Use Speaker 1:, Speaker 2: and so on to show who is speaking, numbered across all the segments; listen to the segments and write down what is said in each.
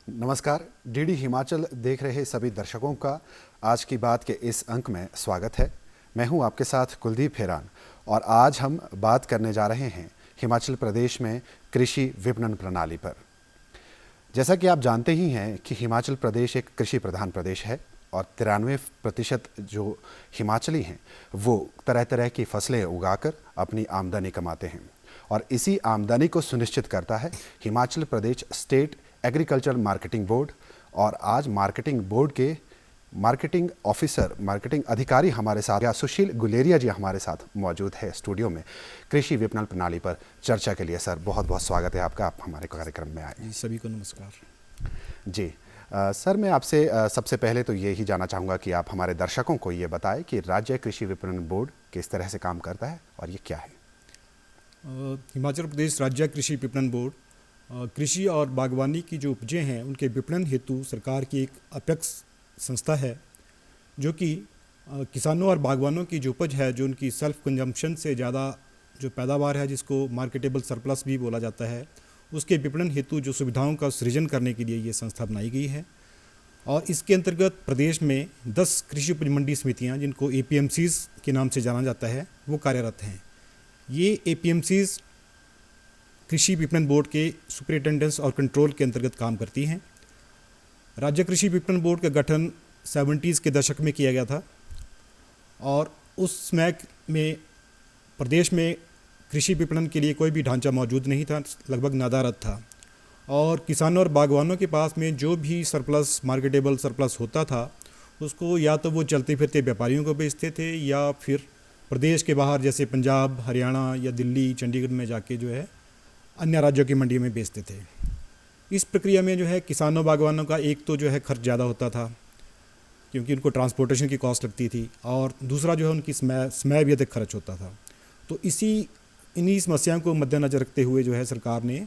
Speaker 1: नमस्कार। डीडी हिमाचल देख रहे सभी दर्शकों का आज की बात के इस अंक में स्वागत है। मैं हूं आपके साथ कुलदीप हेरान और आज हम बात करने जा रहे हैं हिमाचल प्रदेश में कृषि विपणन प्रणाली पर। जैसा कि आप जानते ही हैं कि हिमाचल प्रदेश एक कृषि प्रधान प्रदेश है और 93% जो हिमाचली हैं वो तरह तरह की फसलें उगाकर अपनी आमदनी कमाते हैं और इसी आमदनी को सुनिश्चित करता है Himachal Pradesh state agriculture marketing board. और आज मार्केटिंग बोर्ड के मार्केटिंग ऑफिसर, मार्केटिंग अधिकारी हमारे साथ या सुशील गुलेरिया जी हमारे साथ मौजूद है स्टूडियो में कृषि विपणन प्रणाली पर चर्चा के लिए। सर बहुत बहुत स्वागत है आपका, आप हमारे कार्यक्रम में आए।
Speaker 2: जी, सभी को नमस्कार
Speaker 1: जी सर, मैं आपसे सबसे पहले तो ये ही जानना चाहूँगा कि आप हमारे दर्शकों को ये बताएं कि राज्य कृषि विपणन बोर्ड किस तरह से काम करता है और ये क्या है।
Speaker 2: हिमाचल प्रदेश राज्य कृषि विपणन बोर्ड कृषि और बागवानी की जो उपजें हैं उनके विपणन हेतु सरकार की एक अपेक्स संस्था है, जो कि किसानों और बागवानों की जो उपज है, जो उनकी सेल्फ कंजम्पशन से ज़्यादा जो पैदावार है, जिसको मार्केटेबल सरप्लस भी बोला जाता है, उसके विपणन हेतु जो सुविधाओं का सृजन करने के लिए ये संस्था बनाई गई है। और इसके अंतर्गत प्रदेश में 10 कृषि उपज मंडी समितियाँ, जिनको APMCs के नाम से जाना जाता है, वो कार्यरत हैं। ये APMCs कृषि विपणन बोर्ड के सुपरिटेंडेंस और कंट्रोल के अंतर्गत काम करती हैं। राज्य कृषि विपणन बोर्ड का गठन 70s के दशक में किया गया था और उस समय में प्रदेश में कृषि विपणन के लिए कोई भी ढांचा मौजूद नहीं था, लगभग नादारद था। और किसानों और बागवानों के पास में जो भी सरप्लस, मार्केटेबल सरप्लस होता था, उसको या तो वो चलते फिरते व्यापारियों को बेचते थे या फिर प्रदेश के बाहर जैसे पंजाब, हरियाणा या दिल्ली, चंडीगढ़ में जाके जो है अन्य राज्यों की मंडी में बेचते थे। इस प्रक्रिया में जो है किसानों बागवानों का एक तो जो है खर्च ज़्यादा होता था, क्योंकि उनको ट्रांसपोर्टेशन की कॉस्ट लगती थी, और दूसरा जो है उनकी समय भी अधिक खर्च होता था। तो इन्हीं समस्याओं को मद्देनज़र रखते हुए जो है सरकार ने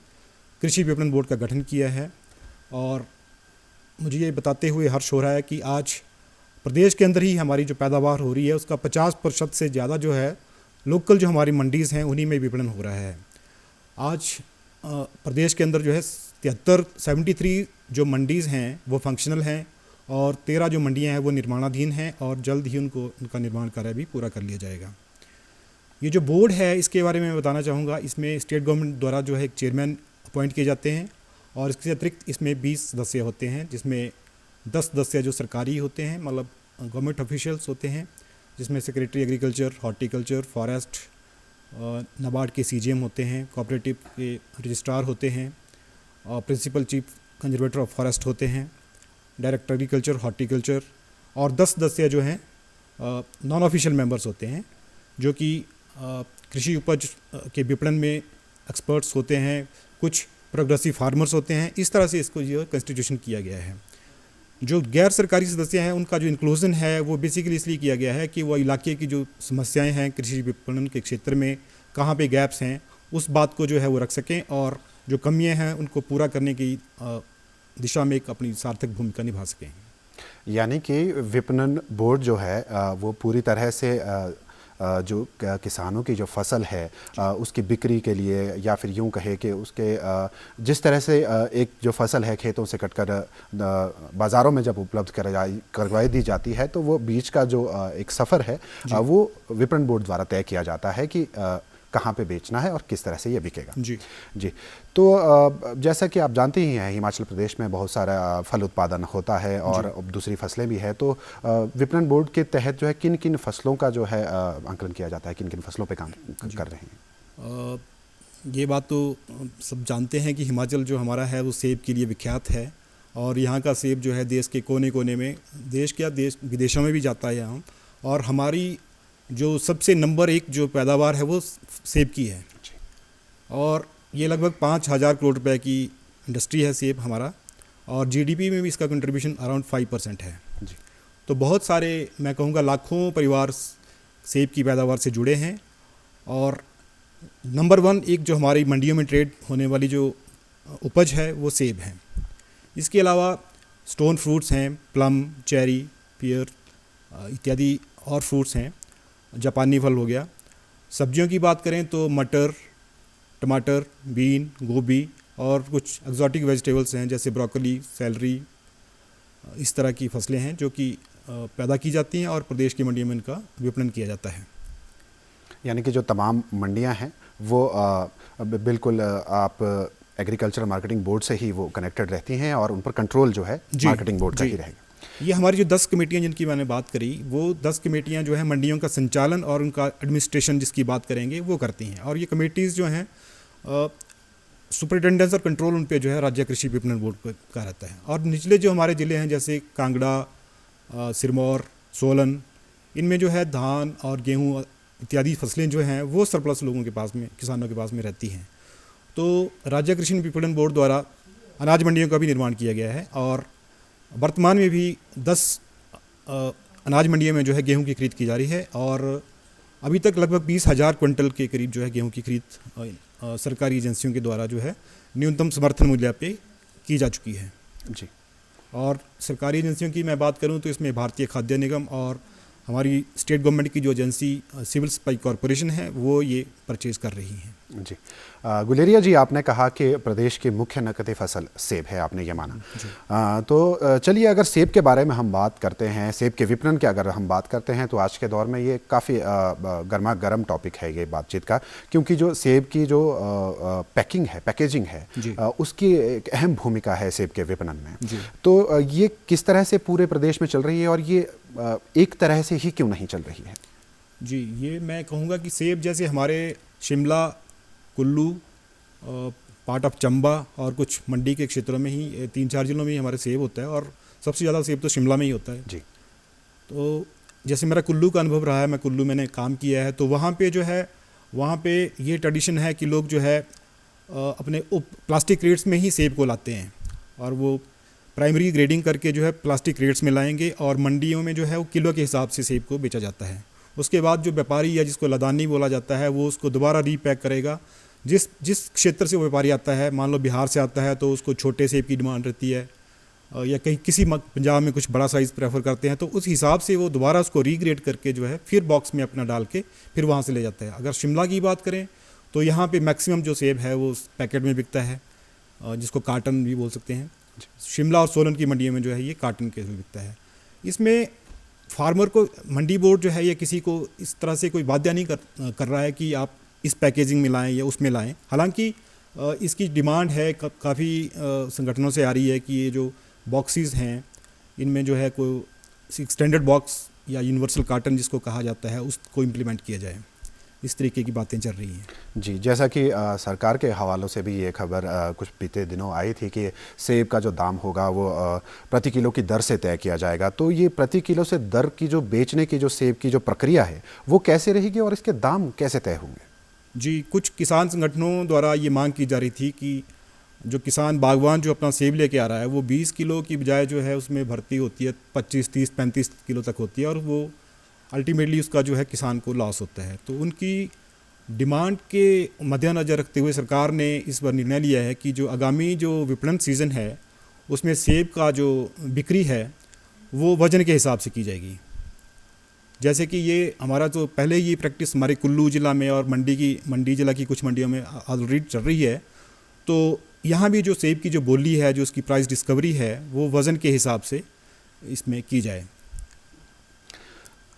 Speaker 2: कृषि विपणन बोर्ड का गठन किया है। और मुझे ये बताते हुए हर्ष हो रहा है कि आज प्रदेश के अंदर ही हमारी जो पैदावार हो रही है उसका 50% से ज़्यादा जो है लोकल जो हमारी मंडीज़ हैं उन्हीं में विपणन हो रहा है। आज प्रदेश के अंदर जो है 73 जो मंडीज़ हैं वो फंक्शनल हैं और 13 जो मंडियां हैं वो निर्माणाधीन हैं और जल्द ही उनका निर्माण कार्य भी पूरा कर लिया जाएगा। ये जो बोर्ड है इसके बारे में बताना चाहूँगा। इसमें स्टेट गवर्नमेंट द्वारा जो है एक चेयरमैन अपॉइंट किए जाते हैं और इसके अतिरिक्त इसमें 20 सदस्य होते हैं, जिसमें 10 सदस्य जो सरकारी होते हैं, मतलब गवर्नमेंट ऑफिशियल्स होते हैं, जिसमें secretary agriculture, horticulture, forest, NABARD के CGM होते हैं, कोऑपरेटिव के रजिस्ट्रार होते हैं, और principal chief conservator of forest होते हैं, डायरेक्टर एग्रीकल्चर, हॉर्टिकल्चर, और 10 सदस्य जो हैं नॉन ऑफिशियल मेंबर्स होते हैं, जो कि कृषि उपज के विपणन में एक्सपर्ट्स होते हैं, कुछ प्रोग्रेसिव फार्मर्स होते हैं। इस तरह से इसको जो कॉन्स्टिट्यूशन किया गया है। जो गैर सरकारी सदस्य हैं उनका जो इंक्लूजन है वो बेसिकली इसलिए किया गया है कि वो इलाके की जो समस्याएं हैं कृषि विपणन के क्षेत्र में, कहाँ पे गैप्स हैं, उस बात को जो है वो रख सकें और जो कमियां हैं उनको पूरा करने की दिशा में एक अपनी सार्थक भूमिका निभा सकें।
Speaker 1: यानी कि विपणन बोर्ड जो है वो पूरी तरह से जो किसानों की जो फसल है उसकी बिक्री के लिए, या फिर यूं कहे कि उसके जिस तरह से एक जो फसल है खेतों से कटकर बाज़ारों में जब उपलब्ध करवाई दी जाती है, तो वो बीच का जो एक सफ़र है वो विपणन बोर्ड द्वारा तय किया जाता है कि कहाँ पे बेचना है और किस तरह से ये बिकेगा। जी। तो जैसा कि आप जानते ही हैं हिमाचल प्रदेश में बहुत सारा फल उत्पादन होता है और दूसरी फसलें भी है। तो विपणन बोर्ड के तहत जो है किन किन फसलों का जो है आंकलन किया जाता है, किन किन फसलों पे काम कर रहे हैं।
Speaker 2: ये बात तो सब जानते हैं कि हिमाचल जो हमारा है वो सेब के लिए विख्यात है और यहाँ का सेब जो है देश के कोने कोने में, देश विदेशों में भी जाता है यहाँ। और हमारी जो सबसे नंबर 1 जो पैदावार है वो सेब की है और ये लगभग 5,000 करोड़ रुपए की इंडस्ट्री है सेब हमारा, और GDP में भी इसका कंट्रीब्यूशन अराउंड 5% है जी। तो बहुत सारे, मैं कहूँगा लाखों परिवार सेब की पैदावार से जुड़े हैं। और नंबर 1 एक जो हमारी मंडियों में ट्रेड होने वाली जो उपज है वो सेब है। इसके अलावा स्टोन फ्रूट्स हैं, प्लम, चेरी, पियर इत्यादि और फ्रूट्स हैं, जापानी फल हो गया। सब्जियों की बात करें तो मटर, टमाटर, बीन, गोभी और कुछ एक्जॉटिक वेजिटेबल्स हैं जैसे ब्रोकली, सैलरी, इस तरह की फसलें हैं जो कि पैदा की जाती हैं और प्रदेश की मंडियों में इनका विपणन किया जाता है।
Speaker 1: यानी कि जो तमाम मंडियां हैं वो बिल्कुल आप एग्रीकल्चर मार्केटिंग बोर्ड से ही वो कनेक्टेड रहती हैं और उन पर कंट्रोल जो है मार्केटिंग बोर्ड का ही रहेगा।
Speaker 2: ये हमारी जो 10 कमेटियां जिनकी मैंने बात करी, वो 10 कमेटियां जो है मंडियों का संचालन और उनका एडमिनिस्ट्रेशन जिसकी बात करेंगे वो करती हैं। और ये कमेटीज़ जो हैं सुपरिटेंडेंस और कंट्रोल उन पे जो है राज्य कृषि विपणन बोर्ड का रहता है। और निचले जो हमारे ज़िले हैं जैसे कांगड़ा, सिरमौर, सोलन, इनमें जो है धान और गेहूँ इत्यादि फसलें जो हैं वो सरप्लस लोगों के पास में, किसानों के पास में रहती हैं। तो राज्य कृषि विपणन बोर्ड द्वारा अनाज मंडियों का भी निर्माण किया गया है और वर्तमान में भी 10 अनाज मंडियों में जो है गेहूं की खरीद की जा रही है और अभी तक लगभग 20,000 क्विंटल के करीब जो है गेहूं की खरीद सरकारी एजेंसियों के द्वारा जो है न्यूनतम समर्थन मूल्य पे की जा चुकी है
Speaker 1: जी।
Speaker 2: और सरकारी एजेंसियों की मैं बात करूं तो इसमें भारतीय खाद्य निगम और हमारी स्टेट गवर्नमेंट की जो एजेंसी सिविल सप्लाई कॉरपोरेशन है वो ये परचेज कर रही हैं।
Speaker 1: जी। गुलेरिया जी, आपने कहा कि प्रदेश की मुख्य नकदी फसल सेब है, आपने ये माना। तो चलिए अगर सेब के बारे में हम बात करते हैं, सेब के विपणन की अगर हम बात करते हैं तो आज के दौर में ये काफ़ी गर्मा गर्म टॉपिक है ये बातचीत का, क्योंकि जो सेब की जो पैकेजिंग है उसकी एक अहम भूमिका है सेब के विपणन में। तो ये किस तरह से पूरे प्रदेश में चल रही है और ये एक तरह से ही क्यों नहीं चल रही है?
Speaker 2: जी, ये मैं कहूँगा कि सेब जैसे हमारे शिमला, कुल्लू, पार्ट ऑफ चंबा और कुछ मंडी के क्षेत्रों में ही 3-4 जिलों में ही हमारे सेब होता है और सबसे ज़्यादा सेब तो शिमला में ही होता है
Speaker 1: जी।
Speaker 2: तो जैसे मेरा कुल्लू का अनुभव रहा है, मैं कुल्लू मैंने काम किया है, तो वहाँ पे जो है वहाँ पे ये ट्रेडिशन है कि लोग जो है अपने प्लास्टिक क्रेट्स में ही सेब को लाते हैं और वो प्राइमरी ग्रेडिंग करके जो है प्लास्टिक क्रेट्स में लाएंगे और मंडियों में जो है वो किलो के हिसाब से सेब को बेचा जाता है। उसके बाद जो व्यापारी या जिसको लदानी बोला जाता है वो उसको दोबारा रीपैक करेगा। जिस क्षेत्र से वो व्यापारी आता है, मान लो बिहार से आता है तो उसको छोटे सेब की डिमांड रहती है या कहीं किसी पंजाब में कुछ बड़ा साइज़ प्रेफर करते हैं, तो उस हिसाब से वो दोबारा उसको रीग्रेड करके जो है फिर बॉक्स में अपना डाल के फिर वहाँ से ले जाता है। अगर शिमला की बात करें तो यहाँ पे मैक्सिमम जो सेब है वो पैकेट में बिकता है, जिसको कार्टन भी बोल सकते हैं। शिमला और सोलन की मंडियों में जो है ये कार्टन के बिकता है। इसमें फार्मर को मंडी बोर्ड जो है ये किसी को इस तरह से कोई बाध्य नहीं कर रहा है कि आप इस पैकेजिंग में लाएं या उसमें लाएं। हालांकि इसकी डिमांड है, काफ़ी संगठनों से आ रही है कि ये जो बॉक्सेस हैं इनमें जो है कोई स्टैंडर्ड बॉक्स या यूनिवर्सल कार्टन जिसको कहा जाता है उसको इम्प्लीमेंट किया जाए। इस तरीके की बातें चल रही हैं।
Speaker 1: जी, जैसा कि सरकार के हवालों से भी ये खबर कुछ बीते दिनों आई थी कि सेब का जो दाम होगा वो प्रति किलो की दर से तय किया जाएगा। तो ये प्रति किलो से दर की जो बेचने की जो सेब की जो प्रक्रिया है वो कैसे रहेगी और इसके दाम कैसे तय होंगे?
Speaker 2: जी, कुछ किसान संगठनों द्वारा ये मांग की जा रही थी कि जो किसान बागवान जो अपना सेब लेके आ रहा है वो 20 किलो की बजाय जो है उसमें भर्ती होती है 25, 30, 35 किलो तक होती है और वो अल्टीमेटली उसका जो है किसान को लॉस होता है। तो उनकी डिमांड के मद्देनज़र रखते हुए सरकार ने इस बार निर्णय लिया है कि जो आगामी जो विपणन सीज़न है उसमें सेब का जो बिक्री है वो वज़न के हिसाब से की जाएगी। जैसे कि ये हमारा तो पहले ये प्रैक्टिस हमारे कुल्लू ज़िला में और मंडी ज़िला की कुछ मंडियों में ऑलरेडी चल रही है। तो यहाँ भी जो सेब की जो बोली है, जो उसकी प्राइस डिस्कवरी है वो वज़न के हिसाब से इसमें की जाए।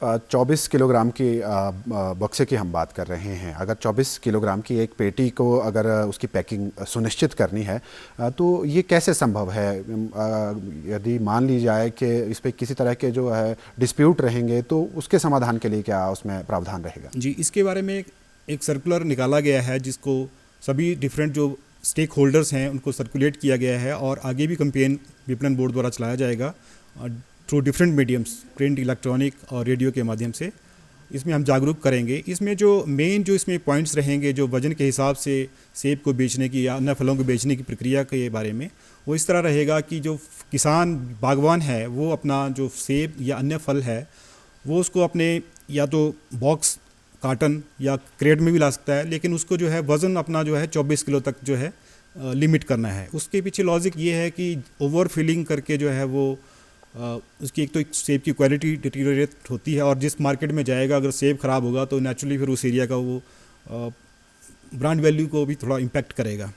Speaker 1: 24 किलोग्राम की बक्से की हम बात कर रहे हैं। अगर 24 किलोग्राम की एक पेटी को अगर उसकी पैकिंग सुनिश्चित करनी है तो ये कैसे संभव है? यदि मान ली जाए कि इस पर किसी तरह के जो है डिस्प्यूट रहेंगे तो उसके समाधान के लिए क्या उसमें प्रावधान रहेगा?
Speaker 2: जी, इसके बारे में एक सर्कुलर निकाला गया है जिसको सभी डिफरेंट जो स्टेक होल्डर्स हैं उनको सर्कुलेट किया गया है और आगे भी कैंपेन विपणन बोर्ड द्वारा चलाया जाएगा through different mediums, print, electronic और रेडियो के माध्यम से। इसमें हम जागरूक करेंगे। इसमें जो मेन जो इसमें पॉइंट्स रहेंगे जो वज़न के हिसाब से सेब को बेचने की या अन्य फलों को बेचने की प्रक्रिया के बारे में, वो इस तरह रहेगा कि जो किसान बागवान है वो अपना जो सेब या अन्य फल है वो उसको अपने या तो बॉक्स, कार्टन या क्रेट में भी ला सकता है, लेकिन उसको जो है वज़न अपना जो है 24 किलो तक जो है लिमिट करना है। उसके पीछे लॉजिक ये है कि ओवर फिलिंग करके जो है वो उसकी एक तो सेब की क्वालिटी डिटीरियोरेट होती है और जिस मार्केट में जाएगा अगर सेब ख़राब होगा तो नेचुरली फिर उस एरिया का वो ब्रांड वैल्यू को भी थोड़ा इम्पैक्ट करेगा।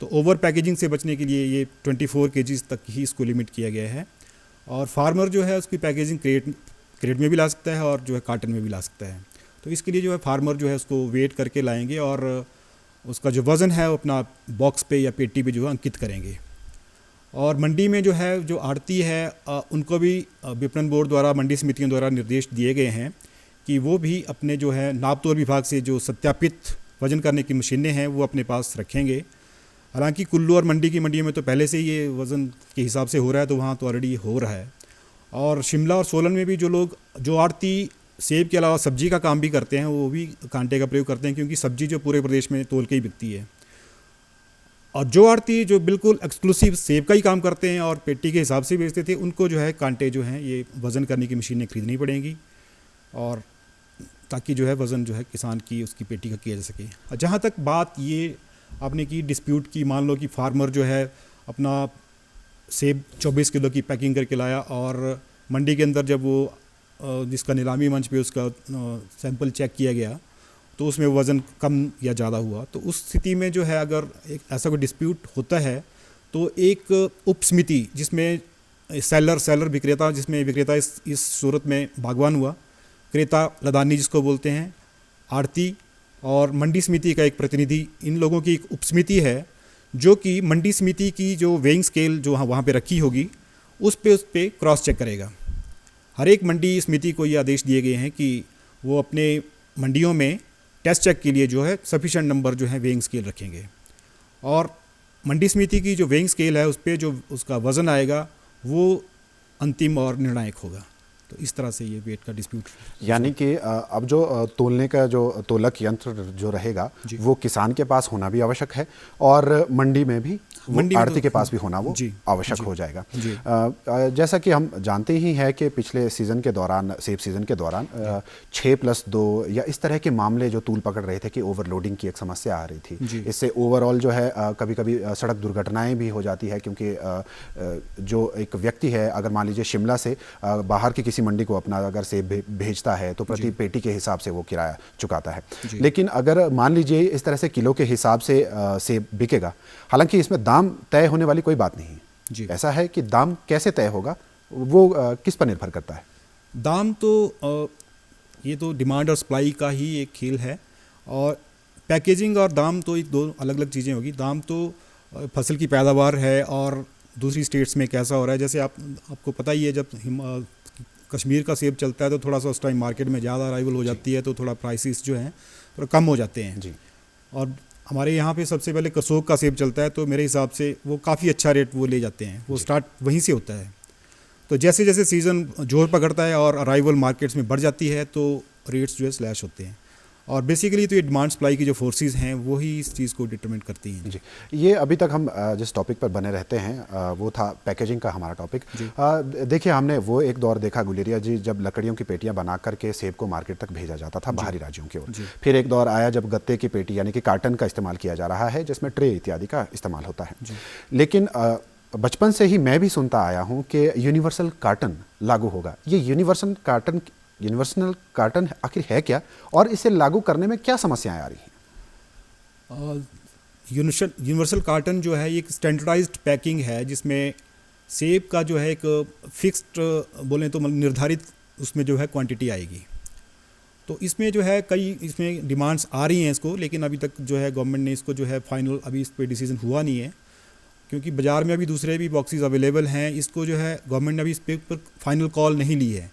Speaker 2: तो ओवर पैकेजिंग से बचने के लिए ये 24 केजीज तक ही इसको लिमिट किया गया है। और फार्मर जो है उसकी पैकेजिंग क्रेट में भी ला सकता है और जो है कार्टन में भी ला सकता है। तो इसके लिए जो है फार्मर जो है उसको वेट करके लाएंगे और उसका जो वज़न है वो अपना बॉक्स पे या पेटी पे जो है अंकित करेंगे। और मंडी में जो है जो आड़ती है उनको भी विपणन बोर्ड द्वारा, मंडी समितियों द्वारा निर्देश दिए गए हैं कि वो भी अपने जो है नाप तोल विभाग से जो सत्यापित वजन करने की मशीनें हैं वो अपने पास रखेंगे। हालांकि कुल्लू और मंडी की मंडियों में तो पहले से ही ये वज़न के हिसाब से हो रहा है, तो वहाँ तो ऑलरेडी हो रहा है। और शिमला और सोलन में भी जो आड़ती सेब के अलावा सब्जी का काम भी करते हैं, वो भी कांटे का प्रयोग करते हैं, क्योंकि सब्जी जो पूरे प्रदेश में तोल के ही बिकती है। और जो आड़ती जो बिल्कुल एक्सक्लूसिव सेब का ही काम करते हैं और पेटी के हिसाब से बेचते थे, उनको जो है कांटे जो हैं ये वज़न करने की मशीनें खरीदनी पड़ेंगी, और ताकि जो है वज़न जो है किसान की उसकी पेटी का किया जा सके। जहाँ तक बात ये आपने की डिस्प्यूट की, मान लो कि फार्मर जो है अपना सेब 24 किलो की पैकिंग करके लाया और मंडी के अंदर जब वो जिसका नीलामी मंच पे उसका सैंपल चेक किया गया तो उसमें वज़न कम या ज़्यादा हुआ, तो उस स्थिति में जो है अगर एक ऐसा कोई डिस्प्यूट होता है तो एक उप समिति जिसमें सेलर विक्रेता, जिसमें विक्रेता इस सूरत में बागवान हुआ, क्रेता लदानी जिसको बोलते हैं, आड़ती और मंडी समिति का एक प्रतिनिधि, इन लोगों की एक उप समिति है जो कि मंडी समिति की जो वेइंग स्केल जो वहाँ पे रखी होगी उस पे क्रॉस चेक करेगा। हर एक मंडी समिति को ये आदेश दिए गए हैं कि वो अपने मंडियों में टेस्ट चेक के लिए जो है सफिशेंट नंबर जो है वेइंग स्केल रखेंगे, और मंडी समिति की जो वेइंग स्केल है उस पर जो उसका वज़न आएगा वो अंतिम और निर्णायक होगा। तो इस तरह से ये वेट का डिस्प्यूट,
Speaker 1: यानी कि अब जो तोलने का जो तोलक यंत्र जो रहेगा वो किसान के पास होना भी आवश्यक है और मंडी में भी आड़ती के पास भी होना वो आवश्यक हो जाएगा। जैसा कि हम जानते ही हैं कि पिछले सीज़न के दौरान, सेब सीज़न के दौरान 6+2 या इस तरह के मामले जो तूल पकड़ रहे थे कि ओवरलोडिंग की एक समस्या आ रही थी। इससे ओवरऑल जो है कभी कभी सड़क दुर्घटनाएं भी हो जाती है, क्योंकि जो एक व्यक्ति है अगर मान लीजिए शिमला से बाहर की किसी मंडी को अपना अगर सेब भेजता है तो प्रति पेटी के हिसाब से वो किराया चुकाता है। लेकिन अगर मान लीजिए इस तरह से किलो के हिसाब से सेब बिकेगा, हालांकि इसमें दाम तय होने वाली कोई बात नहीं है। ऐसा है कि दाम कैसे तय होगा वो किस पर निर्भर करता है?
Speaker 2: दाम तो ये तो डिमांड और सप्लाई का ही एक खेल है, और पैकेजिंग और दाम तो एक दो अलग अलग चीज़ें होगी। दाम तो फसल की पैदावार है और दूसरी स्टेट्स में कैसा हो रहा है। जैसे आपको पता ही है, जब कश्मीर का सेब चलता है तो थोड़ा सा उस टाइम मार्केट में ज़्यादा अराइवल हो जाती है, तो थोड़ा प्राइसेस जो हैं थोड़ा कम हो जाते हैं जी। और हमारे यहाँ पे सबसे पहले करसोग का सेब चलता है, तो मेरे हिसाब से वो काफ़ी अच्छा रेट वो ले जाते हैं, वो स्टार्ट वहीं से होता है। तो जैसे जैसे सीज़न जोर पकड़ता है और अराइवल मार्केट्स में बढ़ जाती है तो रेट्स जो है स्लैश होते हैं, और बेसिकली तो ये डिमांड सप्लाई की जो फोर्सेस हैं वही इस चीज़ को डिटरमिनेट करती हैं
Speaker 1: जी। ये अभी तक हम जिस टॉपिक पर बने रहते हैं वो था पैकेजिंग का हमारा टॉपिक। देखिए, हमने वो एक दौर देखा गुलेरिया जी जब लकड़ियों की पेटियां बना करके सेब को मार्केट तक भेजा जाता था बाहरी राज्यों की ओर। फिर एक दौर आया जब गत्ते की पेटी यानी कि कार्टन का इस्तेमाल किया जा रहा है, जिसमें ट्रे इत्यादि का इस्तेमाल होता है। लेकिन बचपन से ही मैं भी सुनता आया हूँ कि यूनिवर्सल कार्टन लागू होगा। ये यूनिवर्सल कार्टन आखिर है क्या, और इसे लागू करने में क्या समस्याएं आ रही हैं?
Speaker 2: यूनिवर्सल कार्टन जो है एक स्टैंडर्डाइज्ड पैकिंग है, जिसमें सेब का जो है एक फिक्स्ड बोलें तो निर्धारित उसमें जो है क्वांटिटी आएगी। तो इसमें जो है कई इसमें डिमांड्स आ रही हैं इसको, लेकिन अभी तक जो है गवर्नमेंट ने इसको जो है फाइनल अभी इस पर डिसीजन हुआ नहीं है, क्योंकि बाज़ार में अभी दूसरे भी बॉक्सेस अवेलेबल हैं। इसको जो है गवर्नमेंट ने अभी इस पर फाइनल कॉल नहीं ली है।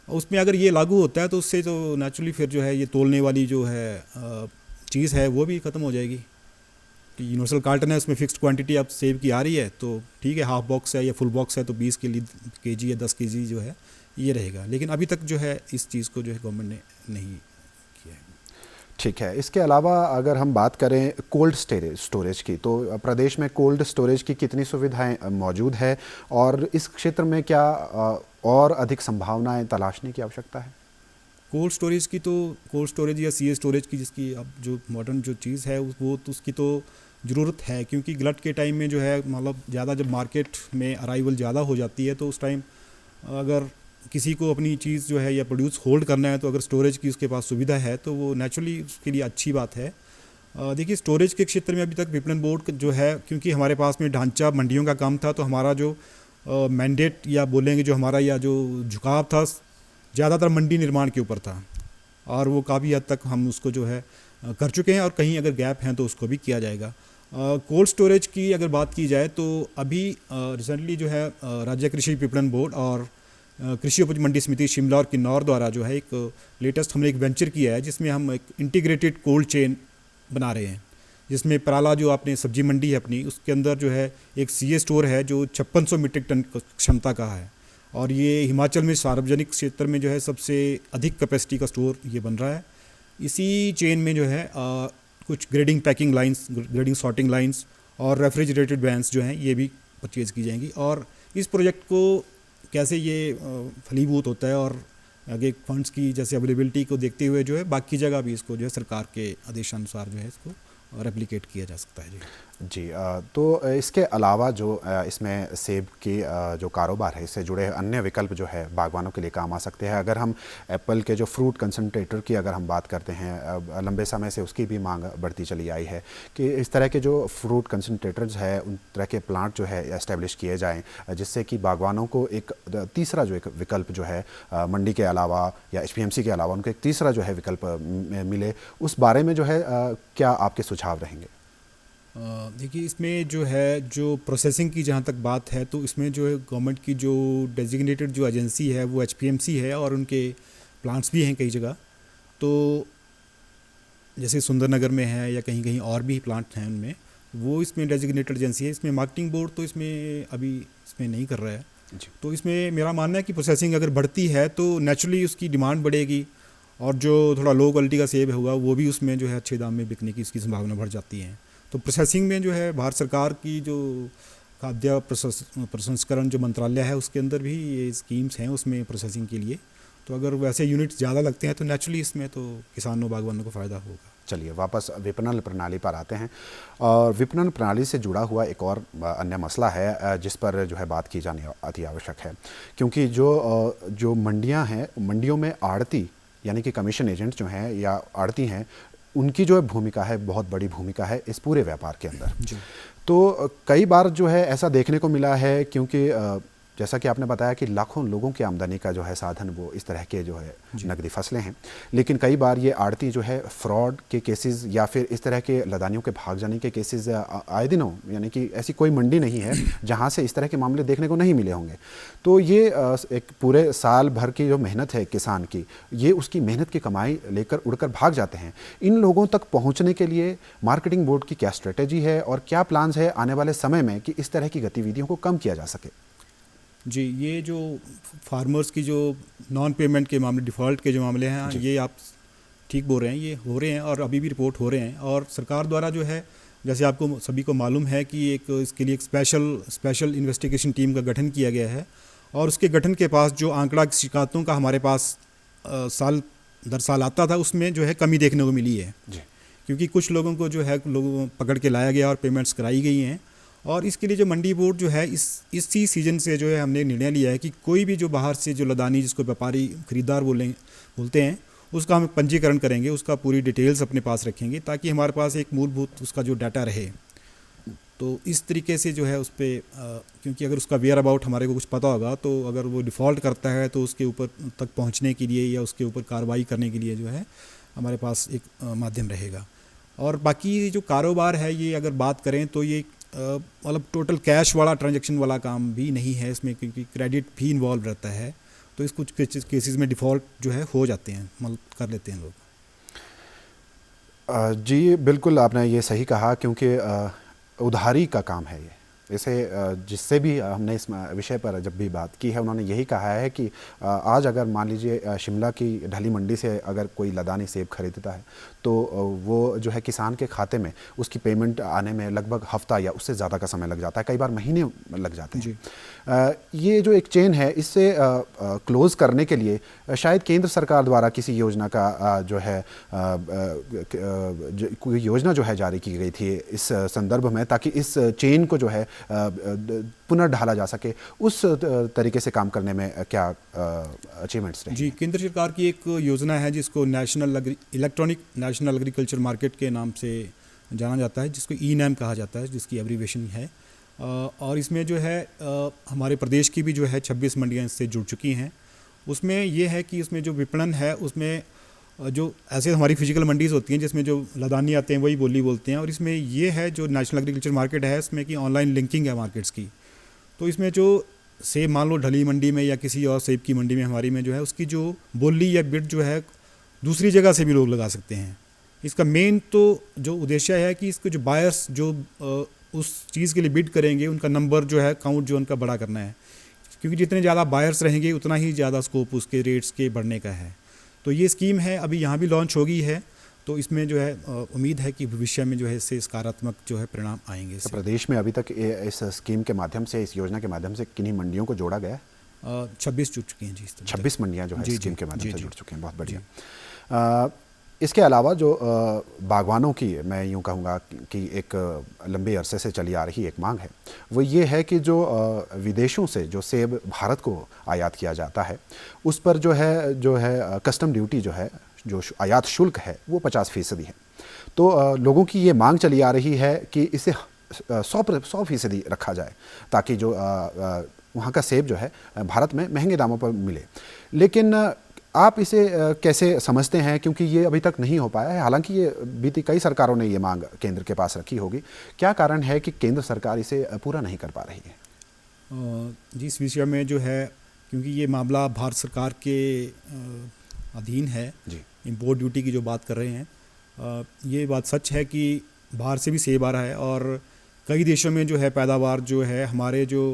Speaker 2: उसमें अगर ये लागू होता है तो उससे तो नेचुरली फिर जो है ये तोलने वाली जो है चीज़ है वो भी ख़त्म हो जाएगी। कि यूनिवर्सल कार्टन है, उसमें फिक्स्ड क्वांटिटी अब सेब की आ रही है, तो ठीक है, हाफ बॉक्स है या फुल बॉक्स है तो 20 केजी या 10 केजी जो है ये रहेगा। लेकिन अभी तक जो है इस चीज़ को जो है गवर्नमेंट ने नहीं किया है।
Speaker 1: ठीक है। इसके अलावा अगर हम बात करें कोल्ड स्टोरेज की, तो प्रदेश में कोल्ड स्टोरेज की कितनी सुविधाएं मौजूद है और इस क्षेत्र में क्या और अधिक संभावनाएं तलाशने की आवश्यकता है?
Speaker 2: कोल्ड स्टोरेज या सीए स्टोरेज की, जिसकी अब जो मॉडर्न जो चीज़ है वो तो उसकी तो ज़रूरत है, क्योंकि गलत के टाइम में जो है मतलब ज़्यादा जब मार्केट में अराइवल ज़्यादा हो जाती है तो उस टाइम अगर किसी को अपनी चीज़ जो है या प्रोड्यूस होल्ड करना है तो अगर स्टोरेज की उसके पास सुविधा है तो वो नेचुरली उसके लिए अच्छी बात है। देखिए, स्टोरेज के क्षेत्र में अभी तक विपणन बोर्ड जो है, क्योंकि हमारे पास में ढांचा मंडियों का काम था, तो हमारा जो मैंडेट या बोलेंगे जो हमारा या जो झुकाव था ज़्यादातर मंडी निर्माण के ऊपर था, और वो काफ़ी हद तक हम उसको जो है कर चुके हैं, और कहीं अगर गैप हैं तो उसको भी किया जाएगा। कोल्ड स्टोरेज की अगर बात की जाए तो अभी रिसेंटली जो है राज्य कृषि विपणन बोर्ड और कृषि उपज मंडी समिति शिमला और किन्नौर द्वारा जो है एक लेटेस्ट हमने एक वेंचर किया है, जिसमें हम एक इंटीग्रेटेड कोल्ड चेन बना रहे हैं, जिसमें पराला जो आपने सब्जी मंडी है अपनी, उसके अंदर जो है एक सीए स्टोर है जो 5600 मीट्रिक टन क्षमता का है, और ये हिमाचल में सार्वजनिक क्षेत्र में जो है सबसे अधिक कैपेसिटी का स्टोर ये बन रहा है। इसी चेन में जो है कुछ grading packing lines, grading sorting lines और रेफ्रिजरेटेड वैन्स जो हैं ये भी परचेज़ की जाएंगी, और इस प्रोजेक्ट को कैसे ये फलीभूत होता है और आगे फंड्स की जैसे अवेलेबिलिटी को देखते हुए जो है बाकी जगह भी इसको जो है सरकार के आदेशानुसार जो है इसको रेप्लिकेट किया जा सकता है।
Speaker 1: जी, तो इसके अलावा जो इसमें सेब की जो कारोबार है, इससे जुड़े अन्य विकल्प जो है बागवानों के लिए काम आ सकते हैं। अगर हम एप्पल के जो फ्रूट कंसंट्रेटर की अगर हम बात करते हैं, लंबे समय से उसकी भी मांग बढ़ती चली आई है कि इस तरह के जो फ्रूट कंसंट्रेटर्स है उन तरह के प्लांट जो है एस्टेब्लिश किए जाएं, जिससे कि बागवानों को एक तीसरा जो एक विकल्प जो है मंडी के अलावा या एचपीएमसी के अलावा उनको एक तीसरा जो है विकल्प मिले। उस बारे में जो है क्या आपके सुझाव रहेंगे?
Speaker 2: देखिए, इसमें जो है जो प्रोसेसिंग की जहाँ तक बात है, तो इसमें जो है गवर्नमेंट की जो डेजिग्नेटेड जो एजेंसी है वो एचपीएमसी है, और उनके प्लांट्स भी हैं कई जगह, तो जैसे सुंदरनगर में है या कहीं कहीं और भी प्लांट हैं उनमें, वो इसमें डेजिग्नेटेड एजेंसी है। इसमें मार्केटिंग बोर्ड तो इसमें अभी इसमें नहीं कर रहा है
Speaker 1: जी।
Speaker 2: तो इसमें मेरा मानना है कि प्रोसेसिंग अगर बढ़ती है तो नेचुरली उसकी डिमांड बढ़ेगी, और जो थोड़ा लो क्वालिटी का सेब होगा वो भी उसमें जो है अच्छे दाम में बिकने की उसकी संभावना बढ़ जाती है। तो प्रोसेसिंग में जो है भारत सरकार की जो खाद्य प्रसंस्करण जो मंत्रालय है उसके अंदर भी ये स्कीम्स हैं उसमें प्रोसेसिंग के लिए, तो अगर वैसे यूनिट ज़्यादा लगते हैं तो नेचुरली इसमें तो किसानों बागवानों को फ़ायदा होगा।
Speaker 1: चलिए वापस विपणन प्रणाली पर आते हैं, और विपणन प्रणाली से जुड़ा हुआ एक और अन्य मसला है जिस पर जो है बात की जानी अति आवश्यक है, क्योंकि जो मंडियां हैं, मंडियों में आड़ती यानी कि कमीशन एजेंट जो हैं या आड़ती हैं, उनकी जो भूमिका है बहुत बड़ी भूमिका है इस पूरे व्यापार के अंदर। तो कई बार जो है ऐसा देखने को मिला है, क्योंकि जैसा कि आपने बताया कि लाखों लोगों की आमदनी का जो है साधन वो इस तरह के जो है नकदी फसलें हैं, लेकिन कई बार ये आड़ती जो है फ्रॉड के केसेस या फिर इस तरह के लदानियों के भाग जाने के केसेस आए दिन हो, यानी कि ऐसी कोई मंडी नहीं है जहां से इस तरह के मामले देखने को नहीं मिले होंगे। तो ये एक पूरे साल भर की जो मेहनत है किसान की, ये उसकी मेहनत की कमाई लेकर उड़कर भाग जाते हैं। इन लोगों तक पहुँचने के लिए मार्केटिंग बोर्ड की क्या स्ट्रेटेजी है और क्या प्लान्स है आने वाले समय में कि इस तरह की गतिविधियों को कम किया जा सके?
Speaker 2: जी, ये जो फार्मर्स की जो नॉन पेमेंट के मामले, डिफ़ॉल्ट के जो मामले हैं, ये आप ठीक बोल रहे हैं, ये हो रहे हैं और अभी भी रिपोर्ट हो रहे हैं। और सरकार द्वारा जो है, जैसे आपको सभी को मालूम है कि एक इसके लिए एक स्पेशल इन्वेस्टिगेशन टीम का गठन किया गया है, और उसके गठन के पास जो आंकड़ा शिकायतों का हमारे पास साल दर साल आता था, उसमें जो है कमी देखने को मिली है
Speaker 1: जी।
Speaker 2: क्योंकि कुछ लोगों को जो है लोगों पकड़ के लाया गया और पेमेंट्स कराई गई हैं। और इसके लिए जो मंडी बोर्ड जो है इसी सीज़न से जो है हमने निर्णय लिया है कि कोई भी जो बाहर से जो लदानी, जिसको व्यापारी खरीदार बोलते हैं, उसका हम पंजीकरण करेंगे, उसका पूरी डिटेल्स अपने पास रखेंगे ताकि हमारे पास एक मूलभूत उसका जो डाटा रहे। तो इस तरीके से जो है उस पर, क्योंकि अगर उसका वेयर अबाउट हमारे को कुछ पता होगा तो अगर वो डिफ़ॉल्ट करता है तो उसके ऊपर तक पहुंचने के लिए या उसके ऊपर कार्रवाई करने के लिए जो है हमारे पास एक माध्यम रहेगा। और बाकी जो कारोबार है, ये अगर बात करें तो ये मतलब टोटल कैश वाला ट्रांजैक्शन वाला काम भी नहीं है इसमें, क्योंकि क्रेडिट भी इन्वॉल्व रहता है। तो इस कुछ केसेस में डिफ़ॉल्ट जो है हो जाते हैं, मतलब कर लेते हैं लोग।
Speaker 1: जी बिल्कुल, आपने ये सही कहा, क्योंकि उधारी का काम है ये। इसे जिससे भी हमने इस विषय पर जब भी बात की है, उन्होंने यही कहा है कि आज अगर मान लीजिए शिमला की ढली मंडी से अगर कोई लदानी सेब खरीदता है तो वो जो है किसान के खाते में उसकी पेमेंट आने में लगभग हफ्ता या उससे ज़्यादा का समय लग जाता है, कई बार महीने लग जाते हैं। ये जो एक चेन है, इससे क्लोज़ करने के लिए शायद केंद्र सरकार द्वारा किसी योजना का जो है कोई योजना जो है जारी की गई थी इस संदर्भ में, ताकि इस चेन को जो है पुनर्ढाला जा सके। उस तरीके से काम करने में क्या अचीवमेंट्स रहे?
Speaker 2: जी, केंद्र सरकार की एक योजना है जिसको नेशनल एग्रीकल्चर मार्केट के नाम से जाना जाता है, जिसको ई नैम कहा जाता है, जिसकी एब्रीवेशन है। और इसमें जो है हमारे प्रदेश की भी जो है 26 मंडियाँ इससे जुड़ चुकी हैं। उसमें ये है कि इसमें जो विपणन है उसमें जो ऐसे हमारी फिजिकल मंडीज़ होती हैं जिसमें जो लदानी आते हैं वही बोली बोलते हैं, और इसमें ये है जो नेशनल एग्रीकल्चर मार्केट है इसमें कि ऑनलाइन लिंकिंग है मार्केट्स की। तो इसमें जो सेब मान लो ढली मंडी में या किसी और सेब की मंडी में हमारी में जो है उसकी जो बोली या बिड जो है दूसरी जगह से भी लोग लगा सकते हैं। इसका मेन तो जो उद्देश्य है कि इसके जो बायर्स जो उस चीज़ के लिए बिड करेंगे उनका नंबर जो है काउंट जो उनका बड़ा करना है, क्योंकि जितने ज़्यादा बायर्स रहेंगे उतना ही ज़्यादा स्कोप उसके रेट्स के बढ़ने का है। तो ये स्कीम है अभी यहाँ भी लॉन्च होगी है, तो इसमें जो है उम्मीद है कि भविष्य में जो है इससे सकारात्मक जो है परिणाम आएंगे।
Speaker 1: तो प्रदेश में अभी तक इस स्कीम के माध्यम से, इस योजना के माध्यम से किन्हीं मंडियों को जोड़ा गया है?
Speaker 2: 26 जुड़ चुकी हैं जी।
Speaker 1: 26 मंडियाँ जो है स्कीम के माध्यम से
Speaker 2: जी
Speaker 1: जुड़ चुके हैं, बहुत बढ़िया। इसके अलावा जो बागवानों की, मैं यूँ कहूँगा कि एक लंबे अरसे से चली आ रही एक मांग है, वो ये है कि जो विदेशों से जो सेब भारत को आयात किया जाता है उस पर जो है कस्टम ड्यूटी जो आयात शुल्क है वो 50% है। तो लोगों की ये मांग चली आ रही है कि इसे 100% रखा जाए, ताकि जो वहाँ का सेब जो है भारत में महंगे दामों पर मिले। लेकिन आप इसे कैसे समझते हैं, क्योंकि ये अभी तक नहीं हो पाया है? हालांकि ये बीती कई सरकारों ने ये मांग केंद्र के पास रखी होगी। क्या कारण है कि केंद्र सरकार इसे पूरा नहीं कर पा रही है?
Speaker 2: जी, इस विषय में जो है, क्योंकि ये मामला भारत सरकार के अधीन है जी, इम्पोर्ट ड्यूटी की जो बात कर रहे हैं, ये बात सच है कि बाहर से भी सेब आ रहा है, और कई देशों में जो है पैदावार जो है, हमारे जो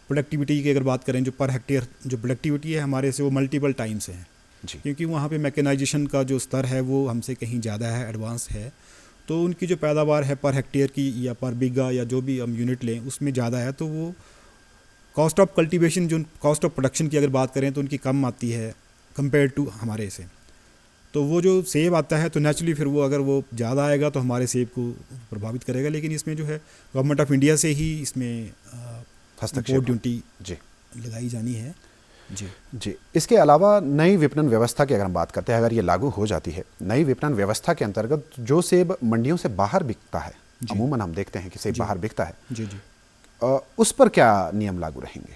Speaker 2: प्रोडक्टिविटी की अगर बात करें, जो पर हेक्टेयर जो प्रोडक्टिविटी है हमारे से वो मल्टीपल टाइम्स है, क्योंकि वहाँ पे मैकेनाइजेशन का जो स्तर है वो हमसे कहीं ज़्यादा है, एडवांस है। तो उनकी जो पैदावार है पर हेक्टेयर की या पर बीघा या जो भी हम यूनिट लें उसमें ज़्यादा है, तो वो कॉस्ट ऑफ कल्टीवेशन, जो कॉस्ट ऑफ प्रोडक्शन की अगर बात करें तो उनकी कम आती है कंपेयर टू हमारे से। तो वो जो सेब आता है तो नेचुरली फिर वो अगर वो ज़्यादा आएगा तो हमारे सेब को प्रभावित करेगा। लेकिन इसमें जो है गवर्नमेंट ऑफ इंडिया से ही इसमें इम्पोर्ट ड्यूटी लगाई जानी है जी।
Speaker 1: इसके अलावा नई विपणन व्यवस्था की अगर हम बात करते हैं, अगर ये लागू हो जाती है, नई विपणन व्यवस्था के अंतर्गत जो सेब मंडियों से बाहर बिकता है, अमूमन हम देखते हैं कि सेब बाहर बिकता है जी, उस पर क्या नियम लागू रहेंगे?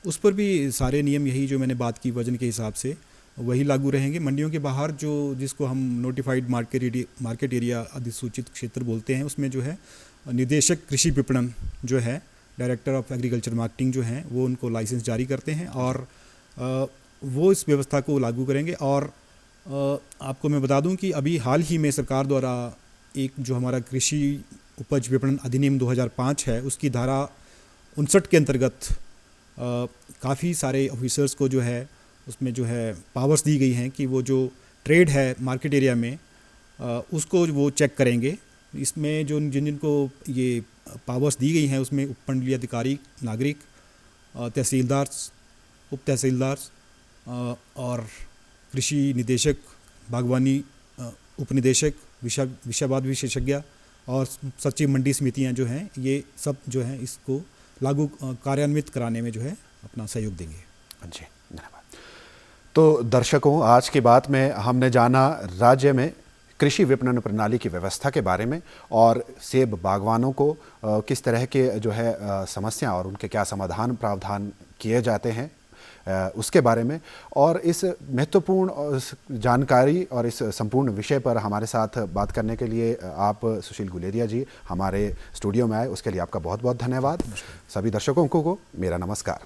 Speaker 2: उस पर भी सारे नियम यही जो मैंने बात की वजन के हिसाब से वही लागू रहेंगे। मंडियों के बाहर जो जिसको हम नोटिफाइड मार्केट एरिया अधिसूचित क्षेत्र बोलते हैं, उसमें जो है निदेशक कृषि विपणन जो है, डायरेक्टर ऑफ एग्रीकल्चर मार्केटिंग जो हैं, वो उनको लाइसेंस जारी करते हैं और वो इस व्यवस्था को लागू करेंगे। और आपको मैं बता दूं कि अभी हाल ही में सरकार द्वारा एक जो हमारा कृषि उपज विपणन अधिनियम 2005 है, उसकी धारा 59 के अंतर्गत काफ़ी सारे ऑफिसर्स को जो है उसमें जो है पावर्स दी गई हैं कि वो जो ट्रेड है मार्केट एरिया में उसको वो चेक करेंगे। इसमें जो जिनको ये पावर्स दी गई हैं उसमें उपमंडलीय अधिकारी, नागरिक, तहसीलदार, उप तहसीलदार और कृषि निदेशक, बागवानी उपनिदेशक, विषयवाद विशेषज्ञ और सचिव मंडी समितियां जो हैं, ये सब जो हैं इसको लागू कार्यान्वित कराने में जो है अपना सहयोग देंगे।
Speaker 1: जी, धन्यवाद। तो दर्शकों, आज की बात में हमने जाना राज्य में कृषि विपणन प्रणाली की व्यवस्था के बारे में, और सेब बागवानों को किस तरह के जो है समस्या और उनके क्या समाधान प्रावधान किए जाते हैं उसके बारे में। और इस महत्वपूर्ण जानकारी और इस संपूर्ण विषय पर हमारे साथ बात करने के लिए आप सुशील गुलेरिया जी हमारे स्टूडियो में आए, उसके लिए आपका बहुत बहुत धन्यवाद। सभी दर्शकों को मेरा नमस्कार।